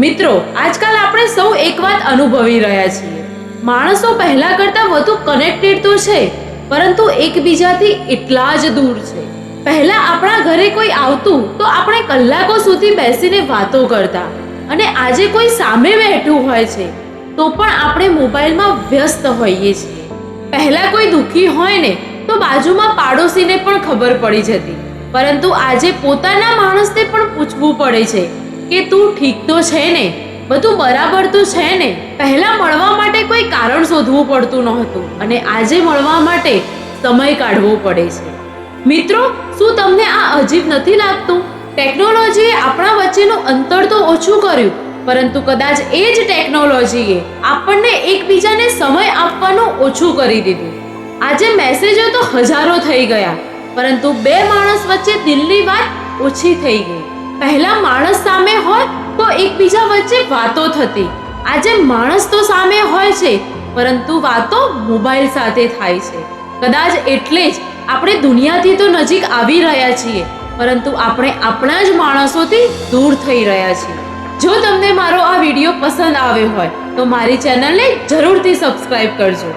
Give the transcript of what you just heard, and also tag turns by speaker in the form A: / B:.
A: મિત્રો, આજકાલ આપણે સૌ એક વાત અનુભવી રહ્યા છીએ. માણસો પહેલા કરતા વધુ કનેક્ટેડ તો છે, પરંતુ એકબીજાથી એટલા જ દૂર છે. પહેલા આપણા ઘરે કોઈ આવતું તો આપણે કલાકો સુધી બેસીને વાતો કરતા, અને આજે કોઈ સામે બેઠું હોય છે તો પણ આપણે મોબાઈલમાં વ્યસ્ત હોઈએ છીએ. પહેલા કોઈ દુઃખી હોય ને તો બાજુમાં પાડોશીને પણ ખબર પડી જતી, પરંતુ આજે પોતાના માણસને પણ પૂછવું પડે છે કે તું ઠીક તો છે ને, બધું બરાબર તો છે ને. પહેલા મળવા માટે કોઈ કારણ શોધવું પડતું નહોતું, અને આજે મળવા માટે સમય કાઢવો પડે છે. મિત્રો, શું તમને આ અજીબ નથી લાગતું? ટેકનોલોજીએ આપણા વચ્ચેનું અંતર તો ઓછું કર્યું, પરંતુ કદાચ એ જ ટેકનોલોજીએ આપણને એકબીજાને સમય આપવાનું ઓછું કરી દીધું. આજે મેસેજો તો હજારો થઈ ગયા, પરંતુ બે માણસ વચ્ચે દિલની વાત ઓછી થઈ ગઈ. પહેલા માણસ સામે હોય તો એકબીજા વચ્ચે વાતો થતી. આજે માણસ તો સામે હોય છે, પરંતુ વાતો મોબાઈલ સાથે થાય છે. કદાચ એટલે જ આપણે દુનિયાથી તો નજીક આવી રહ્યા છીએ, પરંતુ આપણે આપણા જ માણસોથી દૂર થઈ રહ્યા છીએ. જો તમને મારો આ વિડીયો પસંદ આવ્યો હોય તો મારી ચેનલને જરૂરથી સબસ્ક્રાઇબ કરજો.